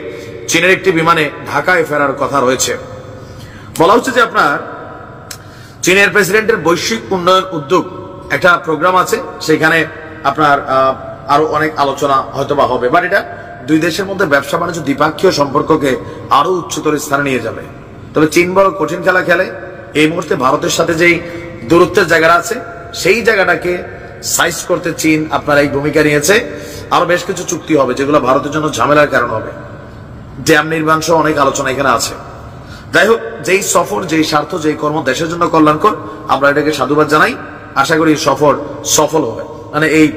চীনের একটি বিমানে ঢাকায় ফেরার কথা রয়েছে। বলা হচ্ছে যে আপনার চীনের প্রেসিডেন্টের বৈশ্বিক উন্নয়ন উদ্যোগ একটা প্রোগ্রাম আছে, সেখানে আপনার আরো অনেক আলোচনা হয়তো বা হবে, বাট এটা দুই দেশের মধ্যে ব্যবসা বাণিজ্য দ্বিপাক্ষীয় সম্পর্ককে আরো উচ্চতর স্থানে নিয়ে যাবে। তবে চীন বড় কঠিন খেলা খেলে। এই মুহূর্তে ভারতের সাথে যেই দূরত্বের জায়গাটা আছে, সেই জায়গাটাকে সাইজ করতে চীন আপনার এই ভূমিকা নিয়েছে। আরো বেশ কিছু চুক্তি হবে যেগুলো ভারতের জন্য ঝামেলার কারণ হবে। ড্যাম নির্মাণ সহ অনেক আলোচনা এখানে আছে। যাই হোক, যেই সফর, যেই স্বার্থ, যেই কর্ম দেশের জন্য কল্যাণকর, আমরা এটাকে সাধুবাদ জানাই। আশা করি সফর সফল হবে, মানে এই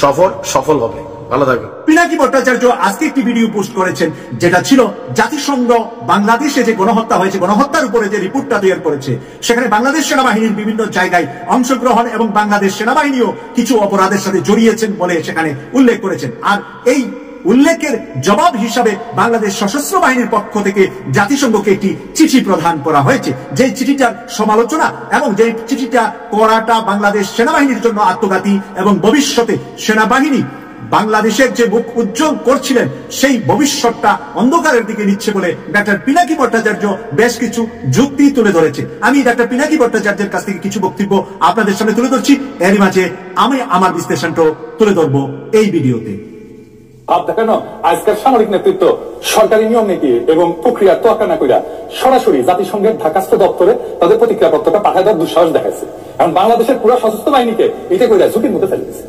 সফর সফল হবে। ভালো থাকবেন। পিনাকি ভট্টাচার্য আজকে একটি ভিডিও পোস্ট করেছেন, যেটা ছিল জাতিসংঘ বাংলাদেশে যে গণহত্যা হয়েছে, গণহত্যার উপরে যে রিপোর্টটা তৈরি করেছে, সেখানে বাংলাদেশ সেনাবাহিনীর বিভিন্ন জায়গায় অংশগ্রহণ এবং বাংলাদেশ সেনাবাহিনীও কিছু অপরাধের সাথে জড়িয়েছেন বলে সেখানে উল্লেখ করেছেন। আর এই উল্লেখের জবাব হিসাবে বাংলাদেশ সশস্ত্র বাহিনীর পক্ষ থেকে জাতিসংঘকে একটি চিঠি প্রদান করা হয়েছে, যে চিঠিটার সমালোচনা এবং যে চিঠিটা করাটা বাংলাদেশ সেনাবাহিনীর জন্য আত্মঘাতী এবং ভবিষ্যতে সেনাবাহিনী বাংলাদেশের যে মুখ উজ্জ্বল করছিলেন সেই ভবিষ্যৎটা অন্ধকারের দিকে নিচ্ছে বলে ডক্টর পিনাকি ভট্টাচার্য বেশ কিছু যুক্তি তুলে ধরেছে। আমি ডক্টর পিনাকি ভট্টাচার্যের কাছ থেকে কিছু বক্তব্য আপনাদের সামনে তুলে ধরছি, এরই মাঝে আমি আমার বিশ্লেষণটা তুলে ধরবো এই ভিডিওতে। দেখেন, আজকের সামরিক নেতৃত্ব সরকারি নিয়ম নীতি এবং প্রক্রিয়ার তোয়াক্কা না কইরা সরাসরি জাতিসংঘের ঢাকাস্থ দপ্তরে তাদের প্রতিক্রিয়াপত্রটা পাঠায় দেওয়ার দুঃসাহস দেখাচ্ছে। এখন বাংলাদেশের পুরো সশস্ত্র বাহিনীকে এটা কইরা ঝুঁকির মধ্যে ফেলে দিচ্ছে।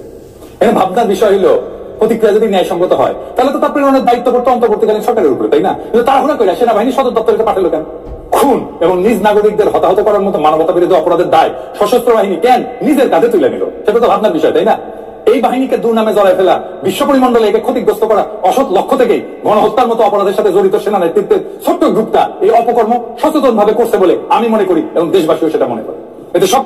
এখন ভাবনার বিষয় হলো, প্রতিক্রিয়া যদি ন্যায়সঙ্গত হয় তাহলে তো তার প্রেরণের দায়িত্ব পড়তো অন্তর্বর্তীকালীন সরকারের উপরে, তাই না? কিন্তু তাড়াহুড়া কইরা সেনাবাহিনী সদর দপ্তরে পাঠালো কেন? খুন এবং নিজ নাগরিকদের হতাহত করার মতো মানবতা বিরোধী অপরাধের দায় সশস্ত্র বাহিনী কেন নিজের কাঁধে তুলে নিল? সেটা তো ভাবনার বিষয়, তাই না? এই বাহিনীকে দুর্নামে জড়ায় ফেলা, বিশ্ব পরিমণ্ডলে একে ক্ষতিগ্রস্ত করা অসৎ লক্ষ্য থেকেই গণহত্যার মতো অপরাধের সাথে জড়িত সেনা নেতৃত্বের ছোট্ট গ্রুপটা এই অপকর্ম সচেতন ভাবে করছে বলে আমি মনে করি এবং দেশবাসীও সেটা মনে করে। এতে সব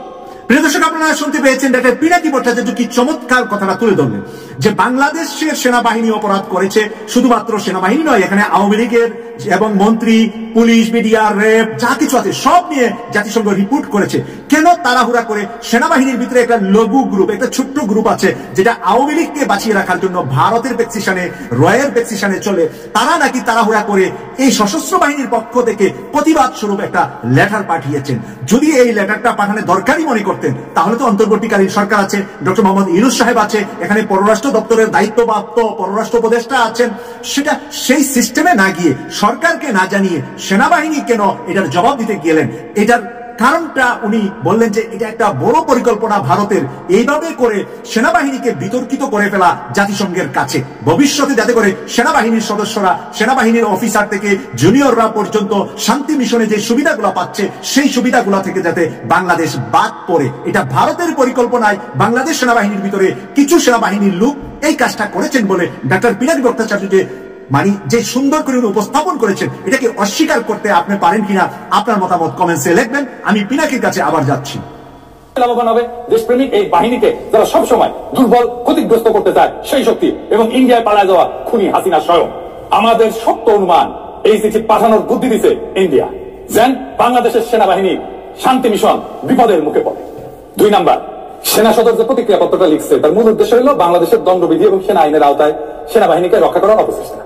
প্রিয় দর্শক, আপনারা শুনতে পেয়েছেন ডক্টর পিনাকি ভট্টাচার্য কি চমৎকার কথাটা তুলে ধরলেন, যে বাংলাদেশের সেনাবাহিনী অপরাধ করেছে। শুধুমাত্র সেনাবাহিনী নয়, এখানে আওয়ামী লীগের এবং মন্ত্রী, পুলিশ, মিডিয়া, র্যাব যা কিছু আছে সব নিয়ে জাতিসংঘ রিপোর্ট করেছে। কেন তাড়াহুড়া করে সেনাবাহিনীর ভিতরে একটা লঘু গ্রুপ, একটা ছোট্ট গ্রুপ আছে যেটা আওয়ামী লীগকে বাঁচিয়ে রাখার জন্য ভারতের প্রেসক্রিপশনে, রয়ের প্রেসক্রিপশনে চলে, তারা নাকি তাড়াহুড়া করে এই সশস্ত্র বাহিনীর পক্ষ থেকে প্রতিবাদ স্বরূপ একটা লেটার পাঠিয়েছেন। যদি এই লেটারটা পাঠানো দরকারই মনে করতেন তাহলে তো অন্তর্বর্তীকালীন সরকার আছে, ডক্টর মোহাম্মদ ইউনূস সাহেব আছে, এখানে পররাষ্ট্র দপ্তরের দায়িত্বপ্রাপ্ত পররাষ্ট্র উপদেষ্টা আছেন, সেটা সেই সিস্টেমে না গিয়ে, সরকারকে না জানিয়ে সেনাবাহিনী কেন এটার জবাব দিতে গেলেন? এটার কারণটা উনি বললেন যে এটা একটা বড় পরিকল্পনা ভারতের, এইভাবে করে সেনাবাহিনীকে বিতর্কিত করে ফেলা জাতিসংঘের কাছে, ভবিষ্যতে যাতে করে সেনাবাহিনীর সদস্যরা, সেনাবাহিনীর অফিসার থেকে জুনিয়ররা পর্যন্ত শান্তি মিশনে যে সুবিধাগুলো পাচ্ছে সেই সুবিধাগুলো থেকে যাতে বাংলাদেশ বাদ পড়ে। এটা ভারতের পরিকল্পনায় বাংলাদেশ সেনাবাহিনীর ভিতরে কিছু সেনাবাহিনীর লোক এই কাজটা করেছেন বলে ডক্টর পিনাকি ভট্টাচার্য যে সুন্দর করে উপস্থাপন করেছেন, এটাকে অস্বীকার করতে আপনি পারেন কিনা আপনার মতামত কমেন্টসে লিখবেন। আমি পিনাকির কাছে আবার যাচ্ছি। লাভবান হবে দেশপ্রেমিক এই বাহিনীকে যারা সবসময় দুর্বল, ক্ষতিগ্রস্ত করতে চায় সেই শক্তি, এবং ইন্ডিয়ায় পালায় যাওয়া খুনি হাসিনা স্বয়ং। আমাদের শক্ত অনুমান, এই চিঠি পাঠানোর বুদ্ধি দিছে ইন্ডিয়া, যেন বাংলাদেশের সেনাবাহিনী শান্তি মিশন বিপদের মুখে পড়ে। 2 নাম্বার, সেনা সদর যে প্রতিক্রিয়া পত্রটা লিখছে তার মূল উদ্দেশ্য হল বাংলাদেশের দণ্ডবিধি এবং সেনা আইনের আওতায় সেনাবাহিনীকে রক্ষা করার অপচেষ্টা।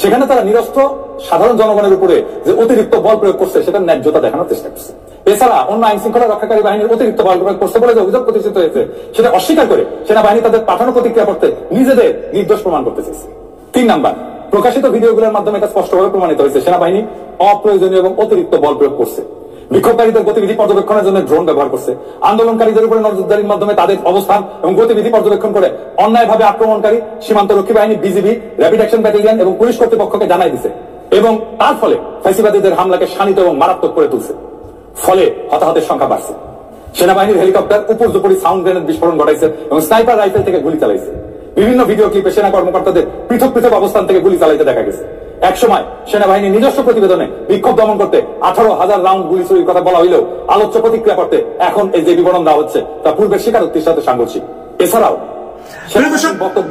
সেখানে তারা নিরস্ত্র সাধারণ জনগণের উপরে যে অতিরিক্ত বল প্রয়োগ করছে সেটা ন্যায্যতা দেখানোর চেষ্টা করছে। এছাড়া অন্য আইন শৃঙ্খলা রক্ষাকারী বাহিনীর অতিরিক্ত বল প্রয়োগ করছে বলে যে অভিযোগ প্রতিষ্ঠিত হয়েছে সেটা অস্বীকার করে সেনাবাহিনী তাদের পাঠানো প্রতিক্রিয়া করতে নিজেদের নির্দোষ প্রমাণ করতে চেয়েছে। 3 নাম্বার, প্রকাশিত ভিডিওগুলোর মাধ্যমে এটা স্পষ্টভাবে প্রমাণিত হয়েছে সেনাবাহিনী অপ্রয়োজনীয় এবং অতিরিক্ত বল প্রয়োগ করছে, বিক্ষোভকারীদের গতিবিধি পর্যবেক্ষণের জন্য ড্রোন ব্যবহার করছে, আন্দোলনকারীদের উপরে নজরদারির মাধ্যমে তাদের অবস্থান এবং গতিবিধি পর্যবেক্ষণ করে অন্যায়ভাবে আক্রমণকারী সীমান্তরক্ষী বাহিনী, বিজিবি, র্যাপিড অ্যাকশন ব্যাটালিয়ন এবং পুলিশ কর্তৃপক্ষকে জানাই দিছে, এবং তার ফলে ফ্যাসিবাদীদের হামলাকে শানিত এবং মারাত্মক করে তুলছে। ফলে হতাহতের সংখ্যা বাড়ছে। সেনাবাহিনীর হেলিকপ্টার উপর্যুপরি সাউন্ড গ্রেনেড বিস্ফোরণ ঘটাইছে এবং স্নাইপার রাইফেল থেকে গুলি চালাইছে। বিভিন্ন ভিডিও ক্লিপে সেনা কর্মকর্তাদের পৃথক পৃথক অবস্থান থেকে গুলি চালাইতে দেখা গেছে। একসময় সেনাবাহিনীর নিজস্ব প্রতিবেদনে বিক্ষোভ দমন করতে 18,000 রাউন্ড গুলি চুরির কথা বলা হইলেও আলোচ্য প্রতিক্রিয়া করতে এখন এই যে বিবরণ দেওয়া হচ্ছে তা পূর্বের স্বীকারোক্তির সাথে সাংঘর্ষিক। এছাড়াও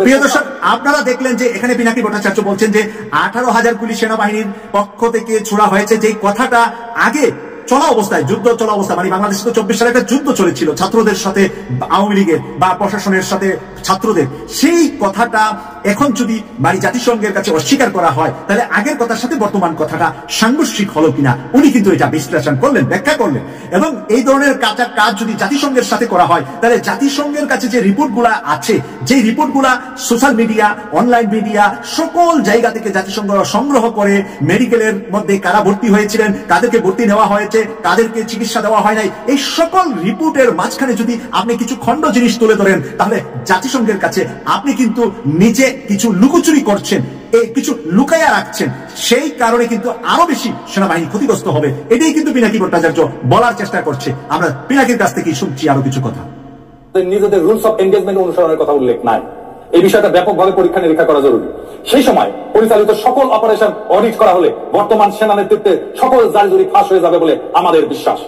প্রিয় দর্শক, আপনারা দেখলেন যে এখানে পিনাকি ভট্টাচার্য বলছেন যে 18,000 গুলি সেনাবাহিনীর পক্ষ থেকে ছোড়া হয়েছে, যে কথাটা আগে চলা অবস্থায়, যুদ্ধ চলা অবস্থায়, মানে বাংলাদেশে তো 24 সালে একটা যুদ্ধ চলেছিল ছাত্রদের সাথে আওয়ামী লীগের বা প্রশাসনের সাথে ছাত্রদের, সেই কথাটা এখন যদি মানে জাতিসংঘের কাছে অস্বীকার করা হয় তাহলে আগের কথার সাথে বর্তমান কথাটা সাংঘর্ষিক হলো কিনা উনি কিন্তু এটা বিশ্লেষণ করলেন, ব্যাখ্যা করলেন। এবং এই ধরনের কাজ যদি জাতিসংঘের সাথে করা হয় তাহলে জাতিসংঘের কাছে যে রিপোর্টগুলা আছে, যে রিপোর্টগুলা সোশ্যাল মিডিয়া, অনলাইন মিডিয়া, সকল জায়গা থেকে জাতিসংঘ সংগ্রহ করে, মেডিকেলের মধ্যে কারা ভর্তি হয়েছিলেন, কাদেরকে ভর্তি নেওয়া হয়েছে, কাদেরকে চিকিৎসা দেওয়া হয় নাই, এই সকল রিপোর্টের মাঝখানে যদি আপনি কিছু খণ্ড জিনিস তুলে ধরেন তাহলে জাতিসংঘের কাছে আপনি কিন্তু নিজে কিছু লুকোচুরি করছেন, কিছু লুকাইয়া রাখছেন, সেই কারণে কিন্তু আরো বেশি সেনাবাহিনী ক্ষতিগ্রস্ত হবে। এটাই কিন্তু পিনাকি ভট্টাচার্য বলার চেষ্টা করছে। আমরা পিনাকির কাছ থেকে শুনছি আরো কিছু কথা। নিজেদের রুলস অফ এনগেজমেন্ট অনুসরণের কথা উল্লেখ নাই। এই বিষয়টা ব্যাপকভাবে পরীক্ষা নিরীক্ষা করা জরুরি। সেই সময় পরিচালিত সকল অপারেশন অডিট করা হলে বর্তমান সেনা নেতৃত্বে সকল জালজুরি ফাঁস হয়ে যাবে বলে আমাদের বিশ্বাস।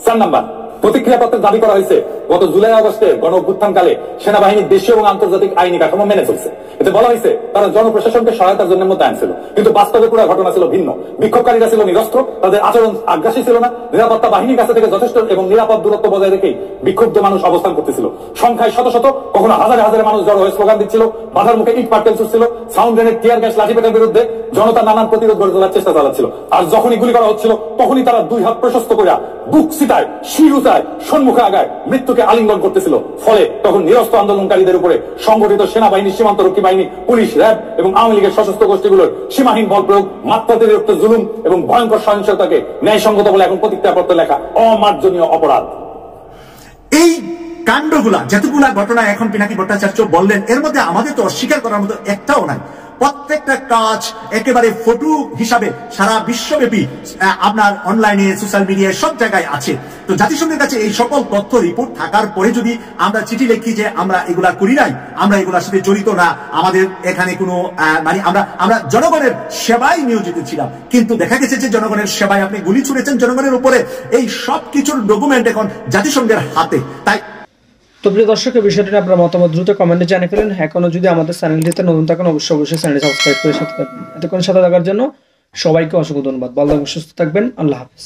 4 নাম্বার, প্রতিক্রিয়াপত্রে দাবি করা হয়েছে গত জুলাই আগস্টে গণ অভ্যুত্থানকালে সেনাবাহিনী দেশীয় এবং আন্তর্জাতিক আইনি কাঠামো মেনে চলছে। এতে বলা হয়েছে তারা জনপ্রশাসনকে সহায়তার জন্য মোতায়েন ছিল, কিন্তু বাস্তবে পুরো ঘটনা ছিল ভিন্ন। বিক্ষোভকারীরা ছিল নিরস্ত্র, তাদের আচরণ আগ্রাসী ছিল না, নিরাপত্তা বাহিনীর কাছে থেকে যথেষ্ট এবং নিরাপদ দূরত্ব বজায় রেখেই বিক্ষুব্ধ মানুষ অবস্থান করতেছিল। সংখ্যায় শত শত, কখনো হাজারে হাজারে মানুষ জড়ো হয়ে স্লোগান দিচ্ছিল, বাধার মুখে ইট পাটকেল ছুটছিল, সাউন্ড গ্রেনেড, টিয়ার গ্যাস, লাঠিপেটার বিরুদ্ধে জনতা নানান প্রতিরোধ গড়ে তোলার চেষ্টা চালাচ্ছিল। আর যখনই গুলি করা হচ্ছিল তখনই তারা 2 হাত প্রশস্ত করে বুক সিটায়, শির উঁচায়, সম্মুখে আগায় মৃত্যুকে আলিঙ্গন করতেছিল। ফলে তখন নিরস্ত্র আন্দোলনকারীদের উপরে সংগঠিত সেনাবাহিনী, সীমান্তরক্ষী বাহিনী, পুলিশ, র্যাব এবং আওয়ামী লীগের সশস্ত্র গোষ্ঠীগুলোর সীমাহীন বল প্রয়োগ, মাত্রাতিরিক্ত জুলুম এবং ভয়ঙ্কর সহিংসতাকে ন্যায়সঙ্গত বলে এখন প্রতিক্রিয়াপত্রে লেখা অমার্জনীয় অপরাধ। এই কাণ্ডগুলা, যতগুলা ঘটনা এখন পিনাকি ভট্টাচার্য বললেন, এর মধ্যে আমাদের তো অস্বীকার করার মতো একটাও নাই। প্রত্যেকটা কাজ একেবারে ফটো হিসাবে সারা বিশ্বব্যাপী আপনার অনলাইনে, সোশ্যাল মিডিয়ায় সব জায়গায় আছে। তো জাতিসংঘের কাছে এই সকল তথ্য রিপোর্ট থাকার পরে যদি আমরা চিঠি লিখি যে আমরা এগুলা করি নাই, আমরা এগুলার সাথে জড়িত না, আমাদের এখানে কোনো মানে আমরা জনগণের সেবায় নিয়োজিত ছিলাম, কিন্তু দেখা গেছে যে জনগণের সেবায় আপনি গুলি ছুড়েছেন জনগণের উপরে, এই সব কিছুর ডকুমেন্ট এখন জাতিসংঘের হাতে। তাই তো প্রিয় দর্শক, এই বিষয়টি আপনার মতামত দ্রুত কমেন্টে জানিয়ে ফেলেন। এখনো যদি আমাদের চ্যানেলটিতে নতুন থাকেন অবশ্যই চ্যানেলটি সাবস্ক্রাইব করে সাথে থাকবেন। এতক্ষণ সাথে থাকার জন্য সবাইকে অসংখ্য ধন্যবাদ। ভালো থাকবেন, সুস্থ থাকবেন। আল্লাহ হাফেজ।